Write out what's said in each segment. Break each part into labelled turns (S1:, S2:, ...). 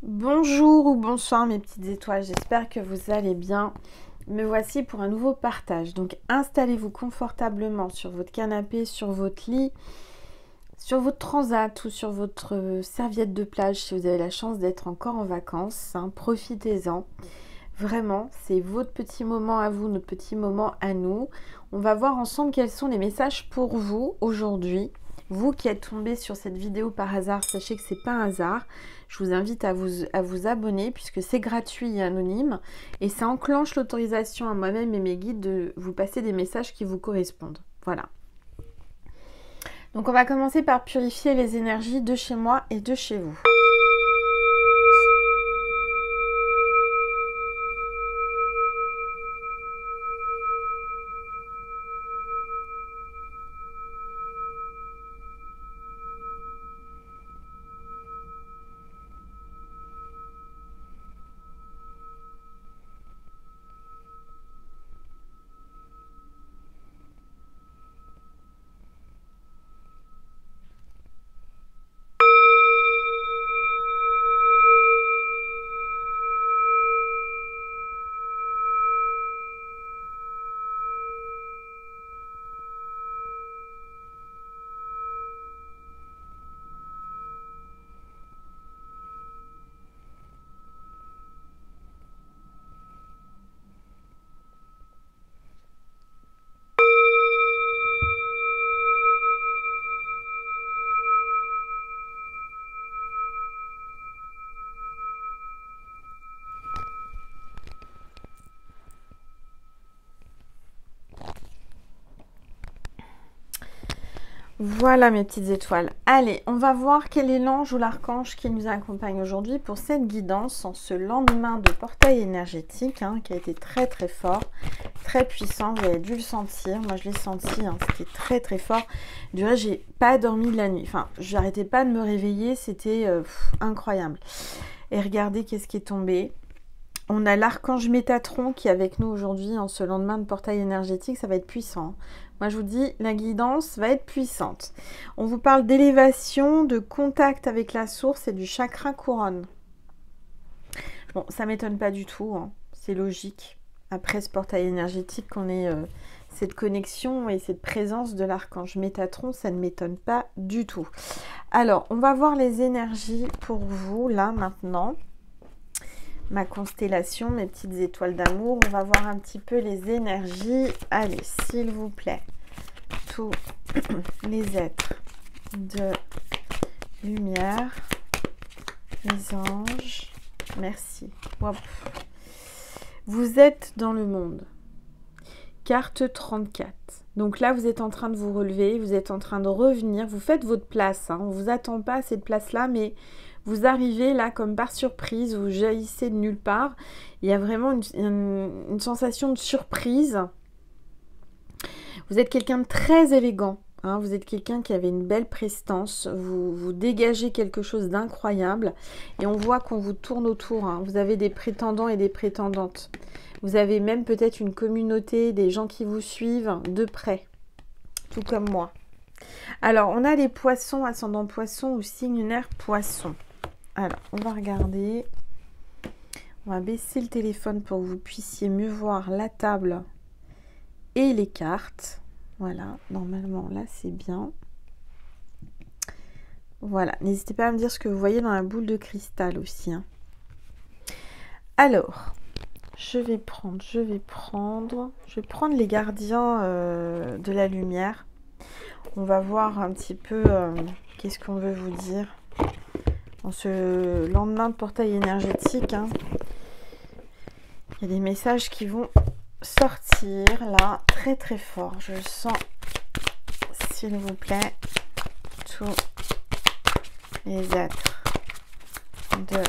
S1: Bonjour ou bonsoir mes petites étoiles, j'espère que vous allez bien. Me voici pour un nouveau partage. Donc installez-vous confortablement sur votre canapé, sur votre lit, sur votre transat ou sur votre serviette de plage si vous avez la chance d'être encore en vacances. Profitez-en. Vraiment, c'est votre petit moment à vous, notre petit moment à nous. On va voir ensemble quels sont les messages pour vous aujourd'hui. Vous qui êtes tombé sur cette vidéo par hasard, sachez que c'est pas un hasard. Je vous invite à vous abonner puisque c'est gratuit et anonyme. Et ça enclenche l'autorisation à moi-même et mes guides de vous passer des messages qui vous correspondent. Voilà. Donc on va commencer par purifier les énergies de chez moi et de chez vous. Voilà mes petites étoiles. Allez, on va voir quel est l'ange ou l'archange qui nous accompagne aujourd'hui pour cette guidance en ce lendemain de portail énergétique qui a été très très fort, très puissant. Vous avez dû le sentir. Moi je l'ai senti, c'était très très fort. Du reste, j'ai pas dormi de la nuit. Enfin, j'arrêtais pas de me réveiller. C'était incroyable. Et regardez qu'est-ce qui est tombé. On a l'archange Métatron qui est avec nous aujourd'hui en ce lendemain de portail énergétique. Ça va être puissant. Moi, je vous dis, la guidance va être puissante. On vous parle d'élévation, de contact avec la source et du chakra couronne. Bon, ça ne m'étonne pas du tout. C'est logique. Après ce portail énergétique, qu'on ait cette connexion et cette présence de l'archange Métatron, ça ne m'étonne pas du tout. Alors, on va voir les énergies pour vous, là, maintenant. Ma constellation, mes petites étoiles d'amour. On va voir un petit peu les énergies. Allez, s'il vous plaît. Tous les êtres de lumière, les anges. Merci. Hop. Vous êtes dans le monde. Carte 34. Donc là, vous êtes en train de vous relever. Vous êtes en train de revenir. Vous faites votre place. On ne vous attend pas à cette place-là, mais... vous arrivez là comme par surprise, vous jaillissez de nulle part. Il y a vraiment une sensation de surprise. Vous êtes quelqu'un de très élégant. Vous êtes quelqu'un qui avait une belle prestance. Vous dégagez quelque chose d'incroyable. Et on voit qu'on vous tourne autour. Vous avez des prétendants et des prétendantes. Vous avez même peut-être une communauté, des gens qui vous suivent de près. Tout comme moi. Alors, on a les poissons, ascendant poisson ou signe lunaire poisson. Alors, on va regarder. On va baisser le téléphone pour que vous puissiez mieux voir la table et les cartes. Voilà, normalement, là, c'est bien. Voilà, n'hésitez pas à me dire ce que vous voyez dans la boule de cristal aussi. Alors, je vais prendre les gardiens de la lumière. On va voir un petit peu qu'est-ce qu'on veut vous dire. En ce lendemain de portail énergétique, il y a des messages qui vont sortir là, très très fort. Je le sens, s'il vous plaît, tous les êtres de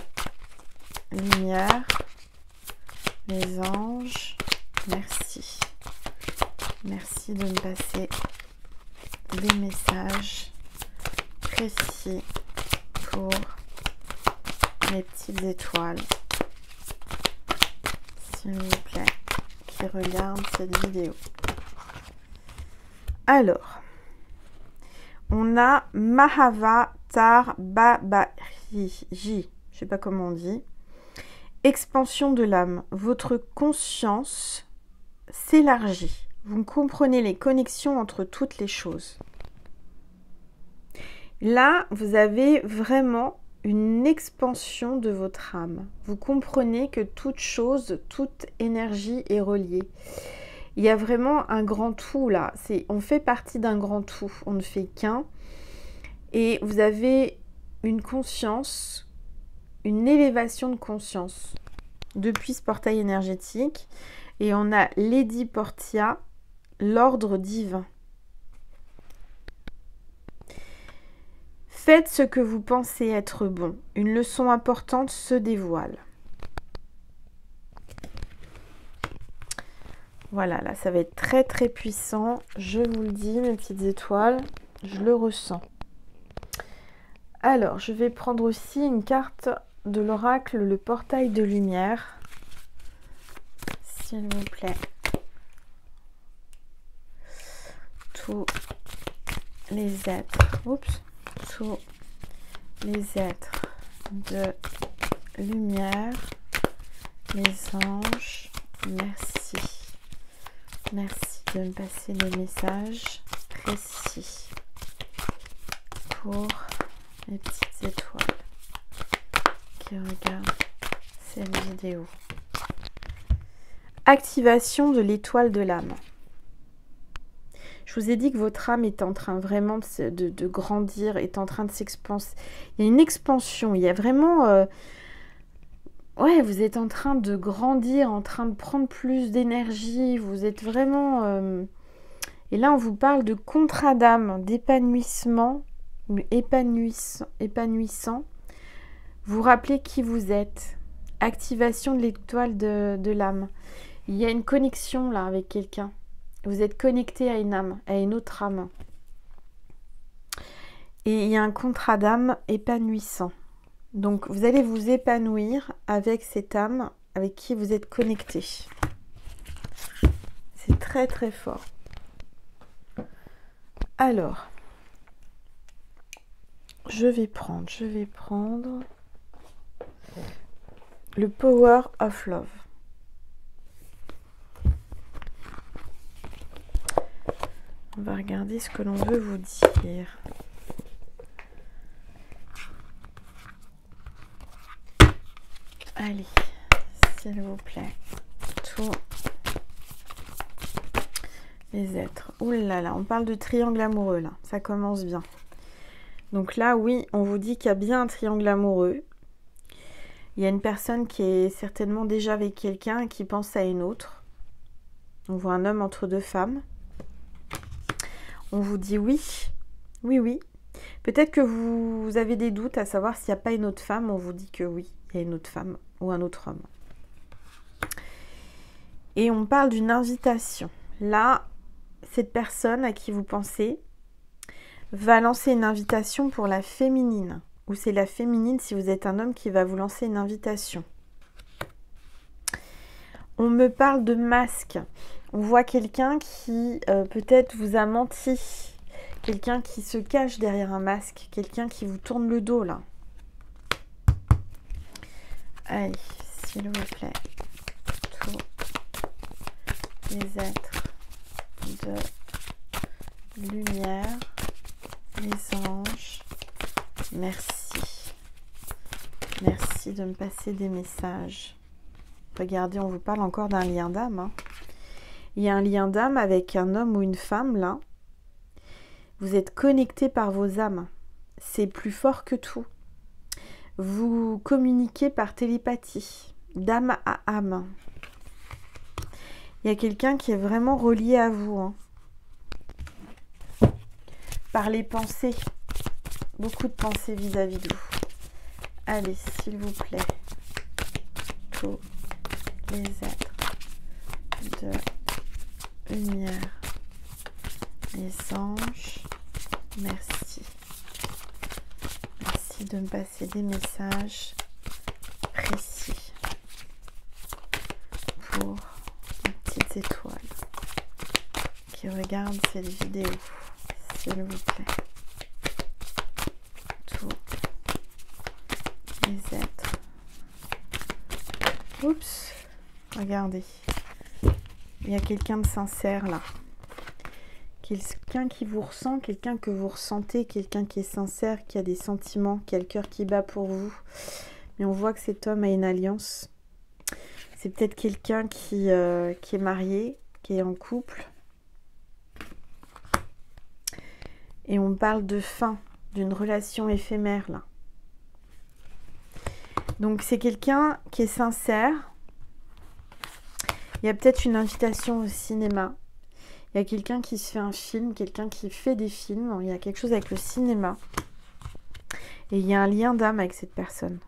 S1: lumière, les anges, merci. Merci de me passer des messages précis pour mes petites étoiles, s'il vous plaît, qui regardent cette vidéo. Alors, on a Mahavatar Babaji. Je sais pas comment on dit. Expansion de l'âme. Votre conscience s'élargit. Vous comprenez les connexions entre toutes les choses. Là, vous avez vraiment une expansion de votre âme. Vous comprenez que toute chose, toute énergie est reliée. Il y a vraiment un grand tout là. On fait partie d'un grand tout. On ne fait qu'un. Et vous avez une conscience, une élévation de conscience depuis ce portail énergétique. Et on a Lady Portia, l'ordre divin. Faites ce que vous pensez être bon. Une leçon importante se dévoile. Voilà, là, ça va être très, très puissant. Je vous le dis, mes petites étoiles, je le ressens. Alors, je vais prendre aussi une carte de l'oracle, le portail de lumière. S'il vous plaît. Tous les êtres. Oups. Tous les êtres de lumière, les anges, merci. Merci de me passer des messages précis pour les petites étoiles qui regardent cette vidéo. Activation de l'étoile de l'âme. Je vous ai dit que votre âme est en train vraiment de grandir, est en train de s'expanser. Il y a une expansion, il y a vraiment... ouais, vous êtes en train de grandir, en train de prendre plus d'énergie. Vous êtes vraiment... Et là, on vous parle de contrat d'âme, d'épanouissement, épanouissant. Vous rappelez qui vous êtes. Activation de l'étoile de l'âme. Il y a une connexion là avec quelqu'un. Vous êtes connecté à une âme, à une autre âme. Et il y a un contrat d'âme épanouissant. Donc, vous allez vous épanouir avec cette âme avec qui vous êtes connecté. C'est très, très fort. Alors, je vais prendre le Power of Love. On va regarder ce que l'on veut vous dire. Allez, s'il vous plaît. Tous les êtres. Ouh là là, on parle de triangle amoureux là. Ça commence bien. Donc là, oui, on vous dit qu'il y a bien un triangle amoureux. Il y a une personne qui est certainement déjà avec quelqu'un et qui pense à une autre. On voit un homme entre deux femmes. On vous dit oui, oui, oui. Peut-être que vous avez des doutes à savoir s'il n'y a pas une autre femme. On vous dit que oui, il y a une autre femme ou un autre homme. Et on parle d'une invitation. Là, cette personne à qui vous pensez va lancer une invitation pour la féminine. Ou c'est la féminine si vous êtes un homme qui va vous lancer une invitation. On me parle de masque. On voit quelqu'un qui peut-être vous a menti. Quelqu'un qui se cache derrière un masque. Quelqu'un qui vous tourne le dos là. Allez, s'il vous plaît. Tous les êtres de lumière. Les anges. Merci. Merci de me passer des messages. Regardez, on vous parle encore d'un lien d'âme. Hein. Il y a un lien d'âme avec un homme ou une femme, là. Vous êtes connectés par vos âmes. C'est plus fort que tout. Vous communiquez par télépathie, d'âme à âme. Il y a quelqu'un qui est vraiment relié à vous. Hein. Par les pensées. Beaucoup de pensées vis-à-vis de vous. Allez, s'il vous plaît. Tous les êtres de lumière. Les anges. Merci. Merci de me passer des messages précis pour les petites étoiles qui regardent cette vidéo. S'il vous plaît. Tous les êtres Oups, regardez. Il y a quelqu'un de sincère là. Quelqu'un qui vous ressent, quelqu'un que vous ressentez, quelqu'un qui est sincère, qui a des sentiments, qui a le cœur qui bat pour vous. Mais on voit que cet homme a une alliance. C'est peut-être quelqu'un qui est marié, qui est en couple. Et on parle de fin, d'une relation éphémère là. Donc c'est quelqu'un qui est sincère. Il y a peut-être une invitation au cinéma. Il y a quelqu'un qui se fait un film, quelqu'un qui fait des films. Il y a quelque chose avec le cinéma. Et il y a un lien d'âme avec cette personne.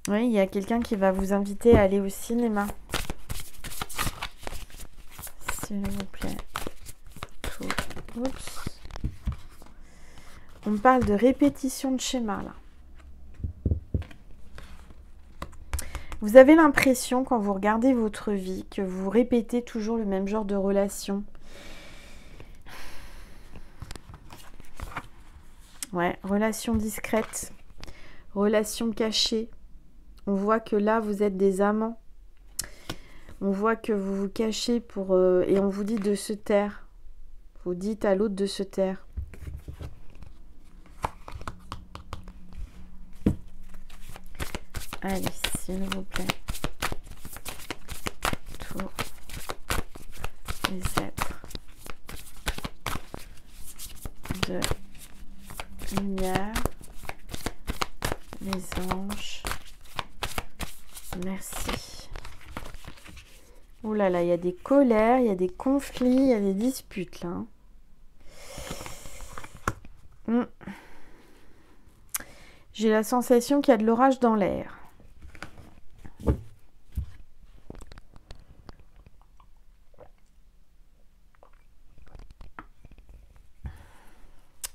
S1: Oui, il y a quelqu'un qui va vous inviter à aller au cinéma. S'il vous plaît. Oups. On parle de répétition de schéma là. Vous avez l'impression quand vous regardez votre vie que vous répétez toujours le même genre de relation. Ouais, relation discrète, relation cachée. On voit que là vous êtes des amants. On voit que vous vous cachez pour et on vous dit de se taire. Vous dites à l'autre de se taire. Allez, s'il vous plaît. Tour les êtres de lumière, les anges. Merci. Oh là là, il y a des colères, il y a des conflits, il y a des disputes là. J'ai la sensation qu'il y a de l'orage dans l'air.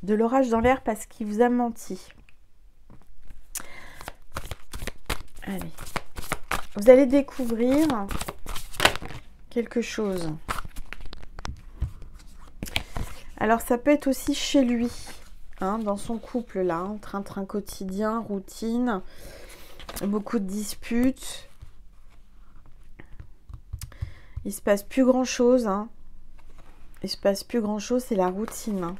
S1: De l'orage dans l'air parce qu'il vous a menti. Allez. Vous allez découvrir quelque chose. Alors ça peut être aussi chez lui, hein, dans son couple là, en train-train quotidien, routine, beaucoup de disputes. Il se passe plus grand chose, hein. Il se passe plus grand chose, c'est la routine. Hein.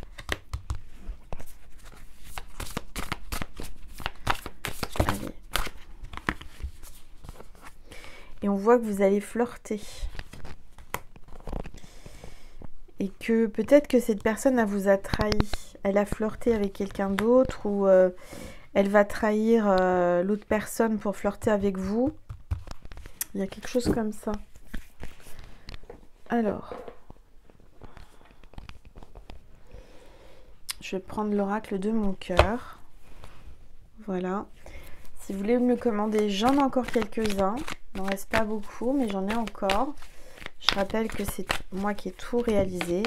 S1: Allez. Et on voit que vous allez flirter. Et que peut-être que cette personne elle vous a trahi. Elle a flirté avec quelqu'un d'autre ou elle va trahir l'autre personne pour flirter avec vous. Il y a quelque chose comme ça. Alors, je vais prendre l'oracle de mon cœur. Voilà. Si vous voulez me le commander, j'en ai encore quelques-uns. Il n'en reste pas beaucoup, mais j'en ai encore. Je rappelle que c'est moi qui ai tout réalisé,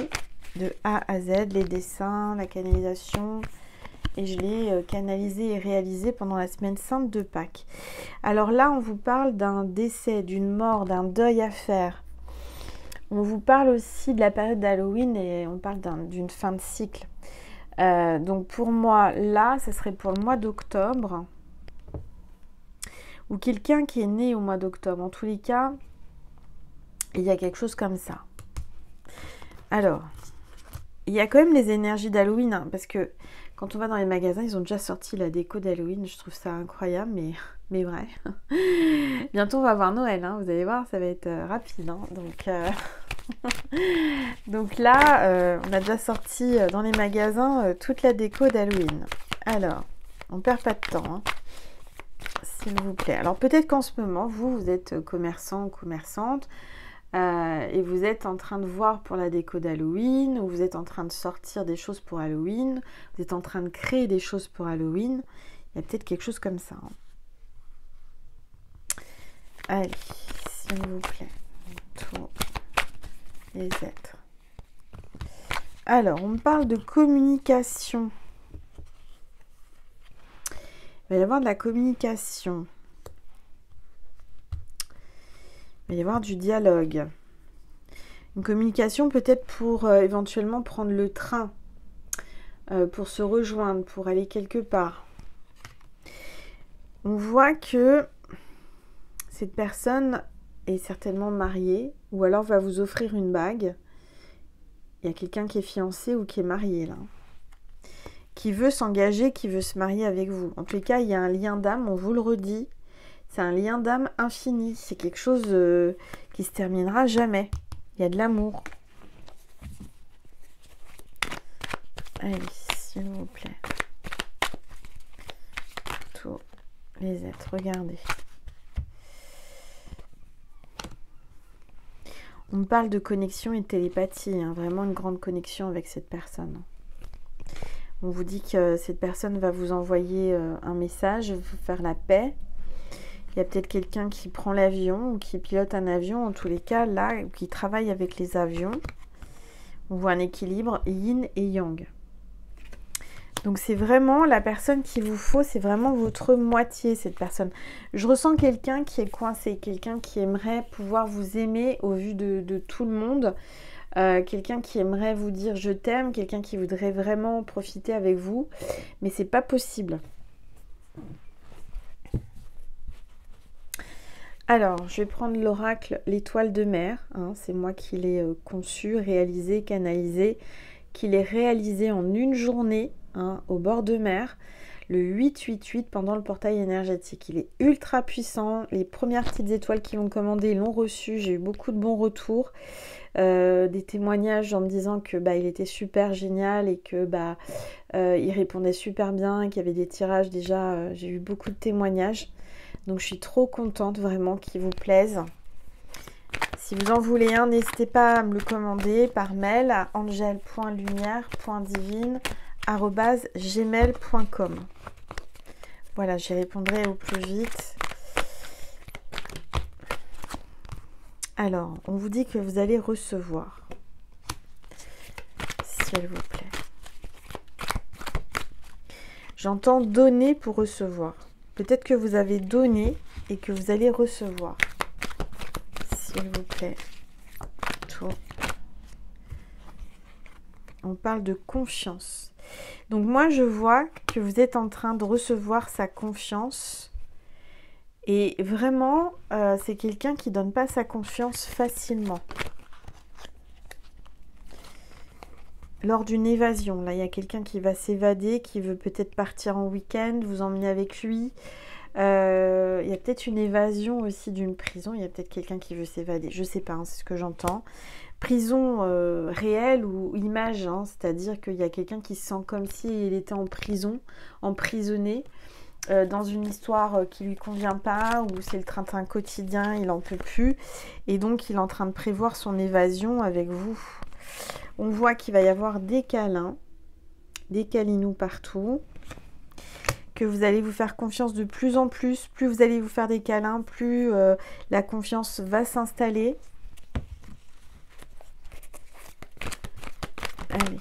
S1: de A à Z, les dessins, la canalisation. Et je l'ai canalisé et réalisé pendant la semaine sainte de Pâques. Alors là, on vous parle d'un décès, d'une mort, d'un deuil à faire. On vous parle aussi de la période d'Halloween et on parle d'une fin de cycle. Donc pour moi, là, ce serait pour le mois d'octobre. Ou quelqu'un qui est né au mois d'octobre. En tous les cas, il y a quelque chose comme ça. Alors, il y a quand même les énergies d'Halloween, hein, parce que quand on va dans les magasins, ils ont déjà sorti la déco d'Halloween. Je trouve ça incroyable, mais vrai. Bientôt, on va voir Noël, hein, vous allez voir, ça va être rapide. Hein, donc là, on a déjà sorti dans les magasins toute la déco d'Halloween. Alors, on perd pas de temps, hein, s'il vous plaît. Alors, peut-être qu'en ce moment, vous êtes commerçant ou commerçante, et vous êtes en train de voir pour la déco d'Halloween, ou vous êtes en train de sortir des choses pour Halloween, vous êtes en train de créer des choses pour Halloween. Il y a peut-être quelque chose comme ça. Hein. Allez, s'il vous plaît. Tous les êtres. Alors, on me parle de communication. Il va y avoir de la communication. Il va y avoir du dialogue. Une communication peut-être pour éventuellement prendre le train, pour se rejoindre, pour aller quelque part. On voit que cette personne est certainement mariée ou alors va vous offrir une bague. Il y a quelqu'un qui est fiancé ou qui est marié là. Qui veut s'engager, qui veut se marier avec vous. En tout cas, il y a un lien d'âme, on vous le redit. C'est un lien d'âme infini. C'est quelque chose qui se terminera jamais. Il y a de l'amour. Allez, s'il vous plaît. Tous les êtres, regardez. On me parle de connexion et de télépathie, hein, vraiment une grande connexion avec cette personne. On vous dit que cette personne va vous envoyer un message, vous faire la paix. Il y a peut-être quelqu'un qui prend l'avion ou qui pilote un avion, en tous les cas, là, qui travaille avec les avions. On voit un équilibre yin et yang. Donc c'est vraiment la personne qu'il vous faut, c'est vraiment votre moitié, cette personne. Je ressens quelqu'un qui est coincé, quelqu'un qui aimerait pouvoir vous aimer au vu de tout le monde. Quelqu'un qui aimerait vous dire je t'aime, quelqu'un qui voudrait vraiment profiter avec vous, mais c'est pas possible. Alors, je vais prendre l'oracle l'étoile de mer, hein, c'est moi qui l'ai conçu, réalisé, canalisé, qui l'ai réalisé en une journée, hein, au bord de mer, le 888 pendant le portail énergétique. Il est ultra puissant, les premières petites étoiles qui l'ont commandé l'ont reçu, j'ai eu beaucoup de bons retours. Des témoignages en me disant que il était super génial et que il répondait super bien, qu'il y avait des tirages déjà, j'ai eu beaucoup de témoignages, donc je suis trop contente vraiment qu'il vous plaise. Si vous en voulez un, n'hésitez pas à me le commander par mail à angel.lumière.divine@gmail.com. Voilà, j'y répondrai au plus vite. Alors, on vous dit que vous allez recevoir, s'il vous plaît. J'entends donner pour recevoir. Peut-être que vous avez donné et que vous allez recevoir. S'il vous plaît. Tout. On parle de confiance. Donc moi, je vois que vous êtes en train de recevoir sa confiance. Et vraiment, c'est quelqu'un qui ne donne pas sa confiance facilement. Lors d'une évasion, là, il y a quelqu'un qui va s'évader, qui veut peut-être partir en week-end, vous emmener avec lui. Il y a peut-être une évasion aussi d'une prison. Il y a peut-être quelqu'un qui veut s'évader. Je ne sais pas, hein, c'est ce que j'entends. Prison réelle ou image, hein, c'est-à-dire qu'il y a quelqu'un qui se sent comme s'il était en prison, emprisonné. Dans une histoire qui lui convient pas, ou c'est le train-train quotidien, il en peut plus, et donc il est en train de prévoir son évasion avec vous. On voit qu'il va y avoir des câlins, des câlinous partout, que vous allez vous faire confiance de plus en plus. Plus vous allez vous faire des câlins, plus la confiance va s'installer. Allez.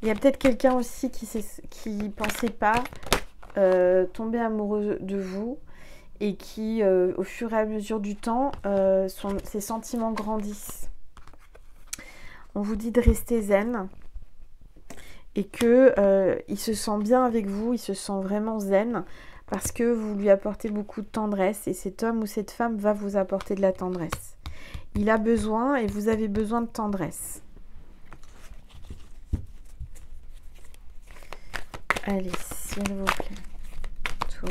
S1: Il y a peut-être quelqu'un aussi qui ne pensait pas tomber amoureux de vous et qui, au fur et à mesure du temps, ses sentiments grandissent. On vous dit de rester zen et que il se sent bien avec vous, il se sent vraiment zen parce que vous lui apportez beaucoup de tendresse et cet homme ou cette femme va vous apporter de la tendresse. Il a besoin et vous avez besoin de tendresse. Allez, s'il vous plaît, tous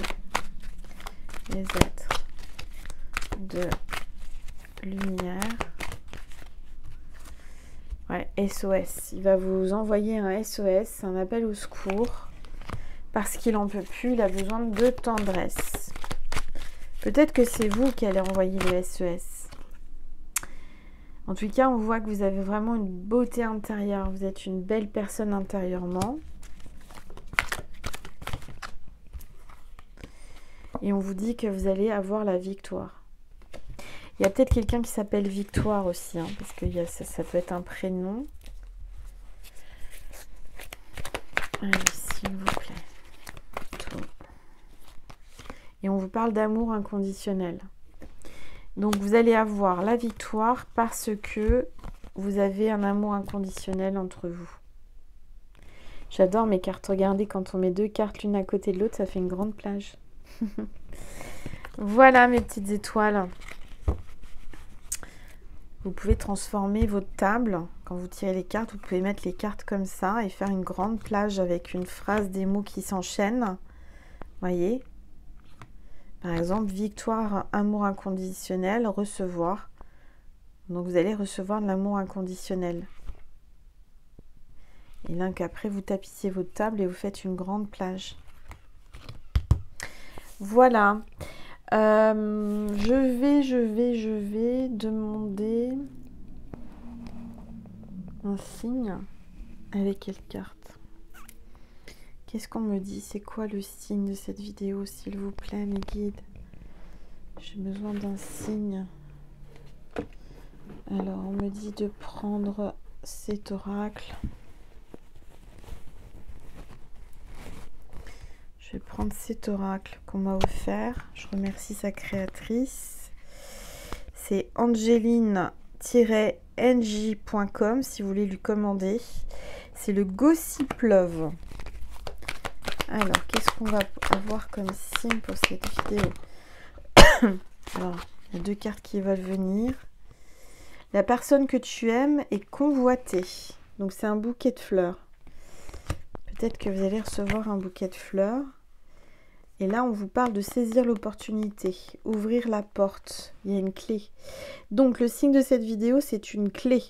S1: les êtres de lumière. Ouais, SOS. Il va vous envoyer un SOS, un appel au secours, parce qu'il n'en peut plus, il a besoin de tendresse. Peut-être que c'est vous qui allez envoyer le SOS. En tout cas, on voit que vous avez vraiment une beauté intérieure. Vous êtes une belle personne intérieurement. Et on vous dit que vous allez avoir la victoire. Il y a peut-être quelqu'un qui s'appelle Victoire aussi, hein, parce que ça peut être un prénom. Allez, s'il vous plaît. Tout. Et on vous parle d'amour inconditionnel. Donc vous allez avoir la victoire parce que vous avez un amour inconditionnel entre vous. J'adore mes cartes. Regardez, quand on met 2 cartes l'une à côté de l'autre, ça fait une grande plage. Voilà mes petites étoiles. Vous pouvez transformer votre table. Quand vous tirez les cartes, vous pouvez mettre les cartes comme ça et faire une grande plage avec une phrase, des mots qui s'enchaînent. Voyez? Par exemple, victoire, amour inconditionnel, recevoir. Donc vous allez recevoir de l'amour inconditionnel. Et là qu'après vous tapissez votre table et vous faites une grande plage. Voilà. Je vais demander un signe avec quelle carte? Qu'est-ce qu'on me dit? C'est quoi le signe de cette vidéo, s'il vous plaît, mes guides? J'ai besoin d'un signe. Alors, on me dit de prendre cet oracle. Je vais prendre cet oracle qu'on m'a offert. Je remercie sa créatrice. C'est angeline-nj.com si vous voulez lui commander. C'est le Gossip Love. Alors, qu'est-ce qu'on va avoir comme signe pour cette vidéo? Alors, il y a 2 cartes qui veulent venir. La personne que tu aimes est convoitée. Donc, c'est un bouquet de fleurs. Peut-être que vous allez recevoir un bouquet de fleurs. Et là, on vous parle de saisir l'opportunité, ouvrir la porte. Il y a une clé. Donc, le signe de cette vidéo, c'est une clé.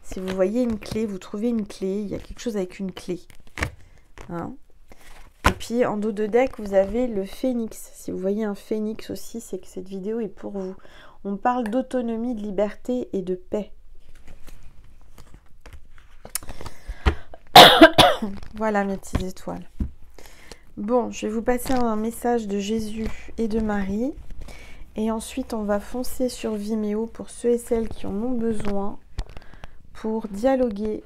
S1: Si vous voyez une clé, vous trouvez une clé, il y a quelque chose avec une clé. Hein? Et puis, en dos de deck, vous avez le phénix. Si vous voyez un phénix aussi, c'est que cette vidéo est pour vous. On parle d'autonomie, de liberté et de paix. Voilà mes petites étoiles. Bon, je vais vous passer un message de Jésus et de Marie. Et ensuite, on va foncer sur Vimeo pour ceux et celles qui en ont besoin pour dialoguer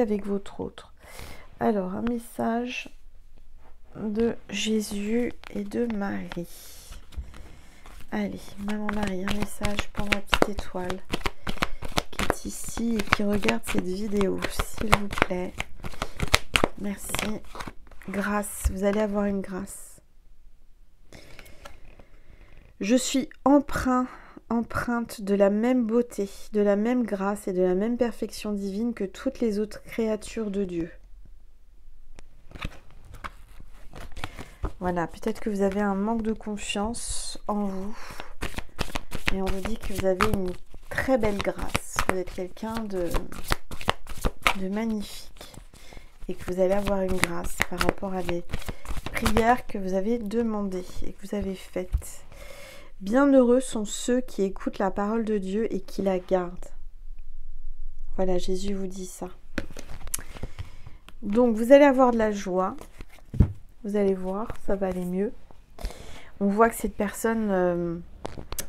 S1: avec votre autre. Alors, un message de Jésus et de Marie. Allez, Maman Marie, un message pour ma petite étoile qui est ici et qui regarde cette vidéo, s'il vous plaît. Merci. Grâce, vous allez avoir une grâce. Je suis empreinte de la même beauté, de la même grâce et de la même perfection divine que toutes les autres créatures de Dieu. Voilà, peut-être que vous avez un manque de confiance en vous. Et on vous dit que vous avez une très belle grâce. Vous êtes quelqu'un de magnifique. Et que vous allez avoir une grâce par rapport à des prières que vous avez demandées et que vous avez faites. Bienheureux sont ceux qui écoutent la parole de Dieu et qui la gardent. Voilà, Jésus vous dit ça. Donc, vous allez avoir de la joie. Vous allez voir, ça va aller mieux. On voit que cette personne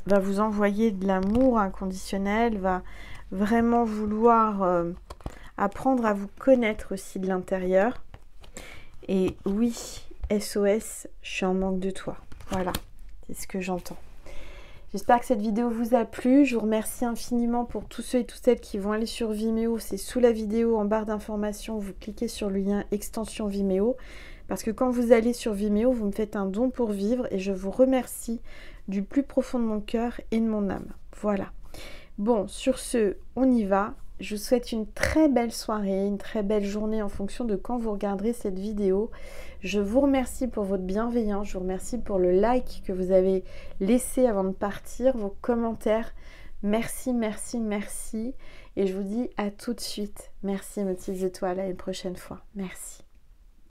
S1: va vous envoyer de l'amour inconditionnel, va vraiment vouloir apprendre à vous connaître aussi de l'intérieur. Et oui, SOS, je suis en manque de toi. Voilà, c'est ce que j'entends. J'espère que cette vidéo vous a plu. Je vous remercie infiniment pour tous ceux et toutes celles qui vont aller sur Vimeo. C'est sous la vidéo, en barre d'informations, vous cliquez sur le lien extension Vimeo. Parce que quand vous allez sur Vimeo, vous me faites un don pour vivre et je vous remercie du plus profond de mon cœur et de mon âme. Voilà. Bon, sur ce, on y va. Je vous souhaite une très belle soirée, une très belle journée en fonction de quand vous regarderez cette vidéo. Je vous remercie pour votre bienveillance, je vous remercie pour le like que vous avez laissé avant de partir, vos commentaires. Merci, merci, merci. Et je vous dis à tout de suite. Merci mes petites étoiles, à une prochaine fois. Merci.